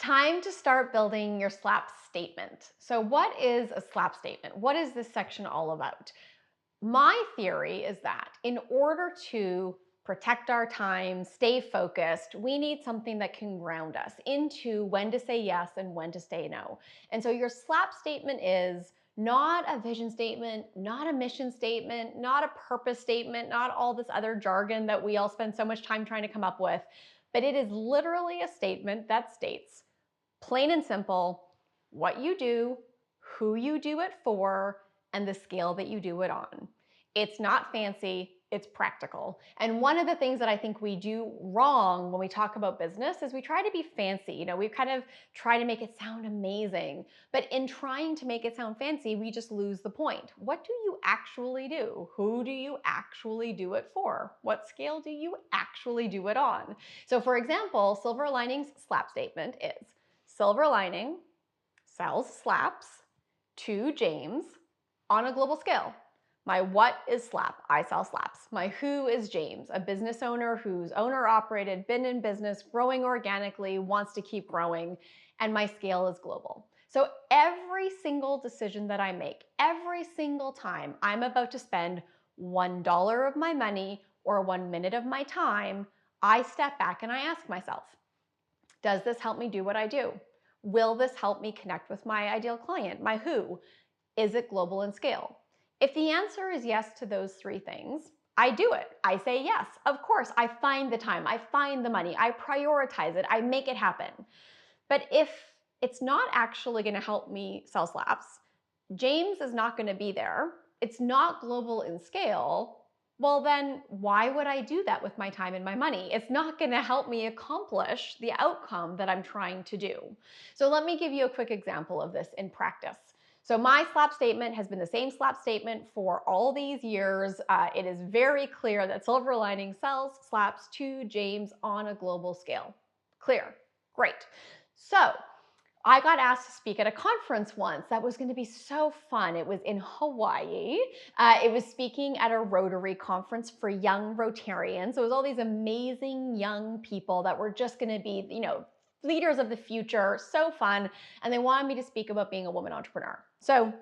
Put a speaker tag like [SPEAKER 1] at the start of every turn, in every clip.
[SPEAKER 1] Time to start building your SLAP statement. So, what is a SLAP statement? What is this section all about? My theory is that in order to protect our time, stay focused, we need something that can ground us into when to say yes and when to say no. And so, your SLAP statement is not a vision statement, not a mission statement, not a purpose statement, not all this other jargon that we all spend so much time trying to come up with, but it is literally a statement that states, plain and simple, what you do, who you do it for, and the scale that you do it on. It's not fancy, it's practical. And one of the things that I think we do wrong when we talk about business is we try to be fancy. We kind of try to make it sound amazing. But in trying to make it sound fancy, we just lose the point. What do you actually do? Who do you actually do it for? What scale do you actually do it on? So for example, Silver Lining's SLAP statement is, Silver Lining sells slaps to James on a global scale. My what is slap? I sell slaps. My who is James, a business owner who's owner-operated, been in business, growing organically, wants to keep growing, and my scale is global. So every single decision that I make, every single time I'm about to spend $1 of my money or 1 minute of my time, I step back and I ask myself, does this help me do what I do? Will this help me connect with my ideal client? My who? Is it global in scale? If the answer is yes to those three things, I do it. I say yes. Of course, I find the time, I find the money, I prioritize it, I make it happen. But if it's not actually going to help me sell slaps, James is not going to be there, it's not global in scale, well then why would I do that with my time and my money? It's not going to help me accomplish the outcome that I'm trying to do. So let me give you a quick example of this in practice. So my SLAP statement has been the same SLAP statement for all these years. It is very clear that Silver Lining sells slaps to James on a global scale. Clear. Great. So I got asked to speak at a conference once that was going to be so fun. It was in Hawaii. It was speaking at a Rotary conference for young Rotarians. So it was all these amazing young people that were just going to be, leaders of the future, so fun. And they wanted me to speak about being a woman entrepreneur. So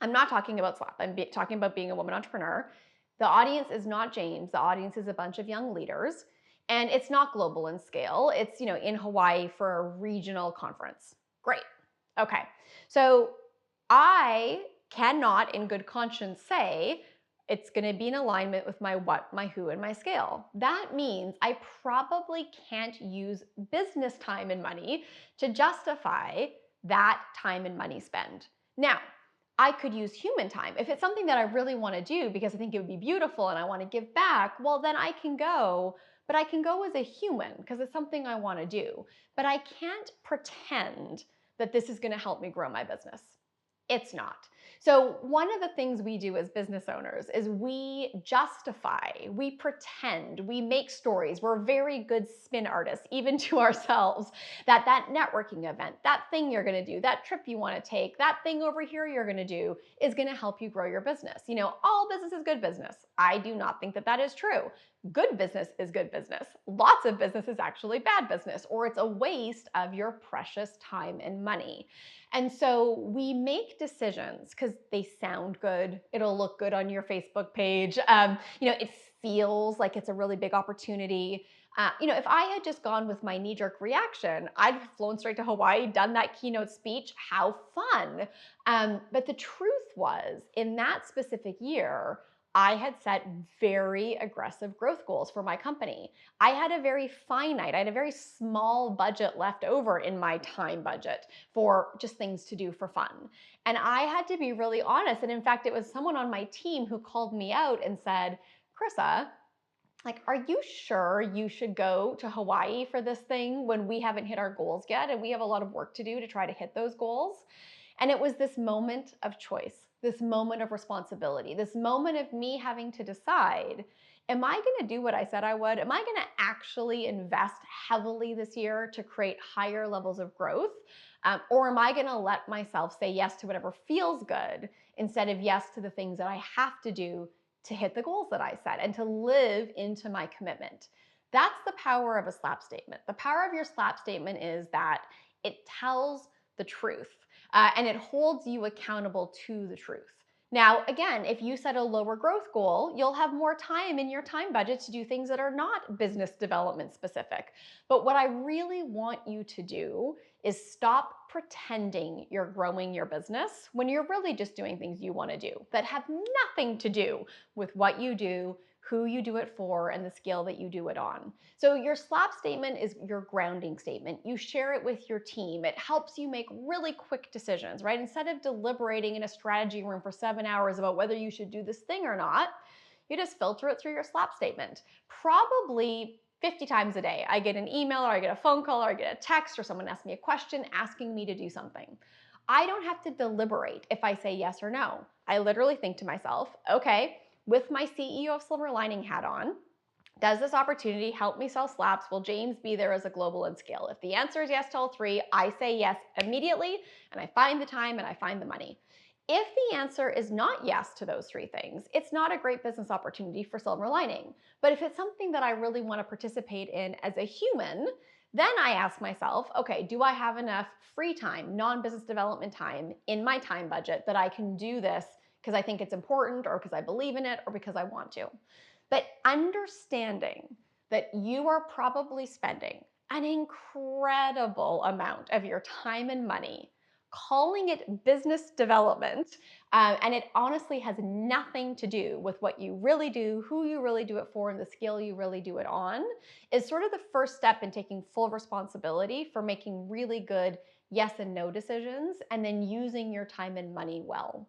[SPEAKER 1] I'm not talking about SLAP. I'm talking about being a woman entrepreneur. The audience is not James. The audience is a bunch of young leaders. And it's not global in scale. It's, in Hawaii for a regional conference. Great. Okay. So I cannot in good conscience say it's going to be in alignment with my what, my who, and my scale. That means I probably can't use business time and money to justify that time and money spend. Now, I could use human time. If it's something that I really want to do because I think it would be beautiful and I want to give back, well, then I can go, but I can go as a human because it's something I want to do. But I can't pretend that this is going to help me grow my business. It's not. So one of the things we do as business owners is we justify, we pretend, we make stories. We're very good spin artists, even to ourselves, that networking event, that thing you're going to do, that trip you want to take, that thing over here you're going to do is going to help you grow your business. All business is good business. I do not think that is true. Good business is good business. Lots of business is actually bad business, or it's a waste of your precious time and money. And so we make decisions because they sound good. It'll look good on your Facebook page. It feels like it's a really big opportunity. If I had just gone with my knee-jerk reaction, I'd have flown straight to Hawaii, done that keynote speech. How fun. But the truth was, in that specific year, I had set very aggressive growth goals for my company. I had a very small budget left over in my time budget for just things to do for fun. And I had to be really honest. And in fact, it was someone on my team who called me out and said, Krissa, are you sure you should go to Hawaii for this thing when we haven't hit our goals yet and we have a lot of work to do to try to hit those goals? And it was this moment of choice, this moment of responsibility, this moment of me having to decide, am I going to do what I said I would? Am I going to actually invest heavily this year to create higher levels of growth? Or am I going to let myself say yes to whatever feels good instead of yes to the things that I have to do to hit the goals that I set and to live into my commitment? That's the power of a SLAP statement. The power of your SLAP statement is that It tells the truth, and it holds you accountable to the truth. Now, again, if you set a lower growth goal, you'll have more time in your time budget to do things that are not business development specific. But what I really want you to do is stop pretending you're growing your business when you're really just doing things you want to do that have nothing to do with what you do, who you do it for, and the scale that you do it on. So your SLAP statement is your grounding statement. You share it with your team. It helps you make really quick decisions, right? Instead of deliberating in a strategy room for 7 hours about whether you should do this thing or not, you just filter it through your SLAP statement. Probably 50 times a day, I get an email or I get a phone call or I get a text or someone asks me a question asking me to do something. I don't have to deliberate if I say yes or no. I literally think to myself, okay, with my CEO of Silver Lining hat on, does this opportunity help me sell slaps? Will James be there as a global and scale? If the answer is yes to all three, I say yes immediately, and I find the time and I find the money. If the answer is not yes to those three things, it's not a great business opportunity for Silver Lining. But if it's something that I really want to participate in as a human, then I ask myself, okay, do I have enough free time, non-business development time in my time budget that I can do this because I think it's important or because I believe in it or because I want to? But understanding that you are probably spending an incredible amount of your time and money calling it business development, and it honestly has nothing to do with what you really do, who you really do it for, and the scale you really do it on, is sort of the first step in taking full responsibility for making really good yes and no decisions and then using your time and money well.